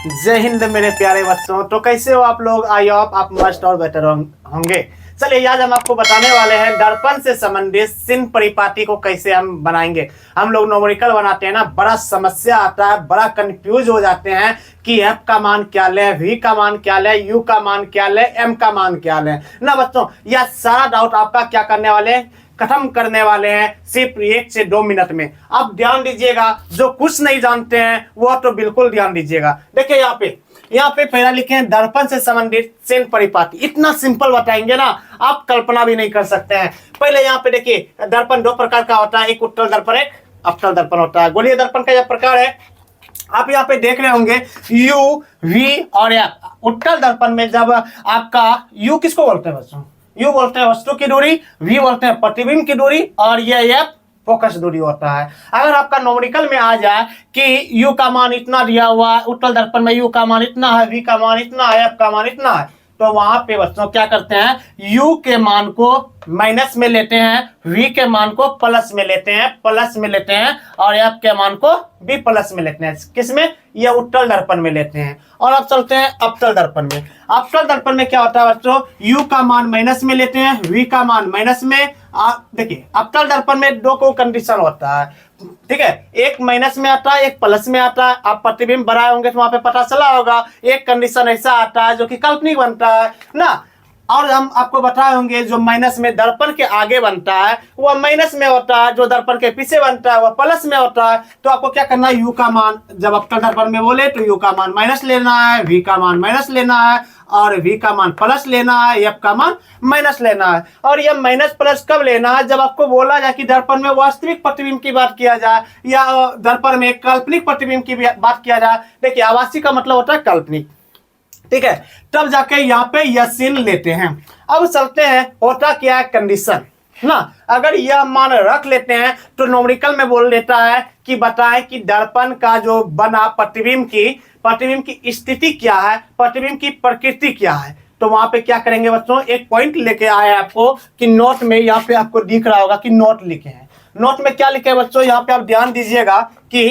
जय हिंद मेरे प्यारे बच्चों। तो कैसे हो आप लोग? आई होप आप मस्त और बेटर होंगे। चलिए आज हम आपको बताने वाले हैं दर्पण से संबंधित चिन्ह परिपाटी को कैसे हम बनाएंगे। हम लोग न्यूमेरिकल बनाते हैं ना, बड़ा समस्या आता है, बड़ा कंफ्यूज हो जाते हैं कि एफ का मान क्या ले, वी का मान क्या ले, यू का मान क्या ले, एम का मान क्या ले ना बच्चों। यह सारा डाउट आपका क्या करने वाले हैं, खत्म करने वाले हैं सिर्फ 1 से 2 मिनट में। अब ध्यान दीजिएगा, जो कुछ नहीं जानते हैं वो तो बिल्कुल ध्यान दीजिएगा। देखिए यहाँ पे पहला लिखे हैं दर्पण से संबंधित चिन्ह परिपाटी। इतना सिंपल बताएंगे ना, आप कल्पना भी नहीं कर सकते हैं। पहले यहाँ पे देखिए दर्पण 2 प्रकार का होता है, एक उत्तल दर्पण, एक अवतल दर्पण होता है। गोलीय दर्पण का यह प्रकार है, आप यहाँ पे देख रहे होंगे यू, वी और एफ। उत्तल दर्पण में जब आपका यू किसको बोलते हैं बच्चों? यू बोलते हैं वस्तु की दूरी, वी बोलते हैं प्रतिबिंब की दूरी और ये एफ फोकस दूरी होता है। अगर आपका न्यूमेरिकल में आ जाए कि यू का मान इतना दिया हुआ है, उत्तल दर्पण में यू का मान इतना है, वी का मान इतना है, एफ का मान इतना है, तो वहां पे बच्चों क्या करते हैं, यू के मान को माइनस में लेते हैं, वी के मान को प्लस में लेते हैं और एफ के मान को भी प्लस में लेते हैं। किसमें? ये उत्तल दर्पण में लेते हैं। और अब चलते हैं अवतल दर्पण में। अवतल दर्पण में क्या होता है बच्चों, यू का मान माइनस में लेते हैं, वी का मान माइनस में। देखिए अवतल दर्पण में 2 को कंडीशन होता है, ठीक है, एक माइनस में आता है, एक प्लस में आता है। आप प्रतिबिंब बनाए होंगे तो वहां पे पता चला होगा, एक कंडीशन ऐसा आता है जो कि काल्पनिक बनता है ना। और हम आपको बताए होंगे जो माइनस में दर्पण के आगे बनता है वह माइनस में होता है, जो दर्पण के पीछे बनता है वह प्लस में होता है। तो आपको क्या करना है, यू का मान जब अवतल दर्पण में बोले तो यू का मान माइनस लेना है, वी का मान माइनस लेना है और वी का मान प्लस लेना है, एफ का मान माइनस लेना है। और यह माइनस प्लस कब लेना है, जब आपको बोला जाए कि दर्पण में वास्तविक प्रतिबिंब की बात किया जाए या दर्पण में काल्पनिक प्रतिबिंब की बात किया जाए। देखिए आभासी का मतलब होता है काल्पनिक, ठीक है, तब जाके यहाँ पे यह चिन्ह लेते हैं। अब चलते हैं, होता क्या है कंडीशन ना, अगर यह मान रख लेते हैं तो न्यूमेरिकल में बोल देता है कि बताएं कि दर्पण का जो बना प्रतिबिंब की स्थिति क्या है, प्रतिबिंब की प्रकृति क्या है। तो वहां पे क्या करेंगे बच्चों, एक पॉइंट लेके आए आपको कि नोट में यहाँ पे आपको दिख रहा होगा कि नोट लिखे हैं। नोट में क्या लिखे हैं बच्चों, यहाँ पे आप ध्यान दीजिएगा कि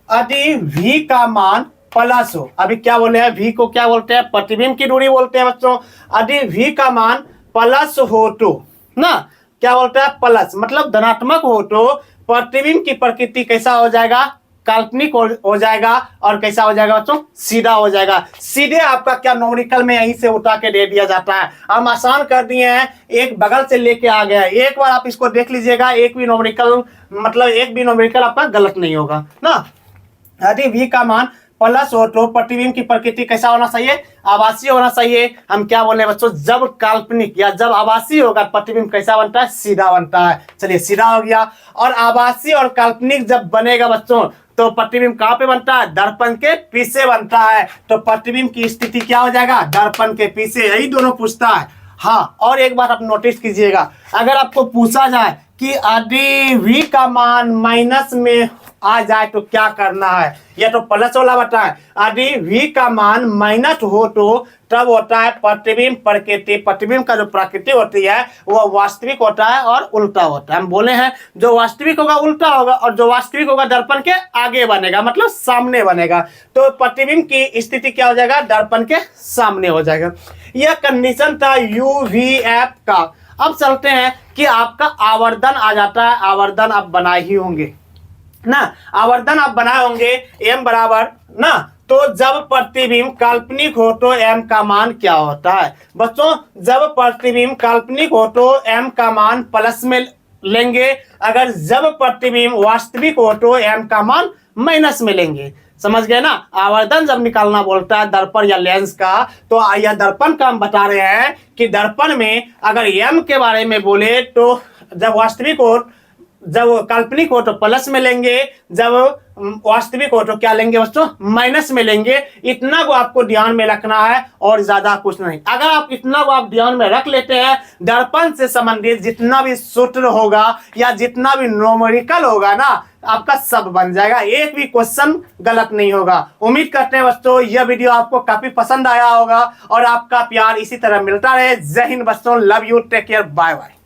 यदि वी का मान प्लस हो, अभी क्या बोले हैं, वी को क्या बोलते हैं, प्रतिबिंब की दूरी बोलते हैं बच्चों। यदि वी का मान प्लस हो तो ना, क्या बोलते हैं, प्लस मतलब धनात्मक हो तो प्रतिबिंब की प्रकृति कैसा हो जाएगा, काल्पनिक हो जाएगा। और कैसा हो जाएगा बच्चों, सीधा हो जाएगा। सीधे आपका क्या न्यूमेरिकल में यहीं से उठा के दे दिया जाता है। हम आसान कर दिए हैं, एक बगल से लेके आ गया है। एक बार आप इसको देख लीजिएगा, एक भी न्यूमेरिकल आपका गलत नहीं होगा ना। यदि वी का मान प्लस हो तो प्रतिबिंब की प्रकृति कैसा होना चाहिए, आभासी होना चाहिए। हम क्या बोल रहे हैं बच्चों, जब काल्पनिक या जब आभासी होगा प्रतिबिंब कैसा बनता है, सीधा बनता है। चलिए सीधा हो गया। और आभासी और काल्पनिक जब बनेगा बच्चों तो प्रतिबिंब कहाँ पे बनता है, दर्पण के पीछे बनता है। तो प्रतिबिंब की स्थिति क्या हो जाएगा, दर्पण के पीछे। यही दोनों पूछता है। हाँ, और एक बात आप नोटिस कीजिएगा, अगर आपको पूछा जाए कि यदि वी का मान माइनस में आ जाए तो क्या करना है, यह तो प्लस वाला बताए। यदि वी का मान माइनस हो तो तब होता है प्रतिबिंब प्रकृति। प्रतिबिंब का जो प्रकृति होती है वह वास्तविक होता है और उल्टा होता है। हम बोले हैं जो वास्तविक होगा उल्टा होगा और जो वास्तविक होगा दर्पण के आगे बनेगा, मतलब सामने बनेगा। तो प्रतिबिंब की स्थिति क्या हो जाएगा, दर्पण के सामने हो जाएगा। यह कंडीशन था यू वी एफ का। अब चलते हैं कि आपका आवर्धन आ जाता है। आवर्धन आप बनाए ही होंगे ना, आवर्धन आप बनाए होंगे एम बराबर ना। तो जब प्रतिबिंब काल्पनिक हो तो एम का मान क्या होता है बच्चों, जब प्रतिबिंब काल्पनिक हो तो एम का मान प्लस में लेंगे, अगर जब प्रतिबिंब वास्तविक हो तो एम का मान माइनस में लेंगे। समझ गए ना। आवर्धन जब निकालना बोलता है दर्पण या लेंस का, तो यह दर्पण का हम बता रहे हैं कि दर्पण में अगर एम के बारे में बोले तो जब वास्तविक हो, जब काल्पनिक हो तो प्लस में लेंगे, जब वास्तविक हो तो क्या लेंगे बच्चों, माइनस में लेंगे। इतना को आपको ध्यान में रखना है और ज्यादा कुछ नहीं। अगर आप इतना को आप ध्यान में रख लेते हैं, दर्पण से संबंधित जितना भी सूत्र होगा या जितना भी न्यूमेरिकल होगा ना, आपका सब बन जाएगा, एक भी क्वेश्चन गलत नहीं होगा। उम्मीद करते हैं बच्चों यह वीडियो आपको काफी पसंद आया होगा और आपका प्यार इसी तरह मिलता रहे। जय हिंद बच्चों, love you, take care, bye bye.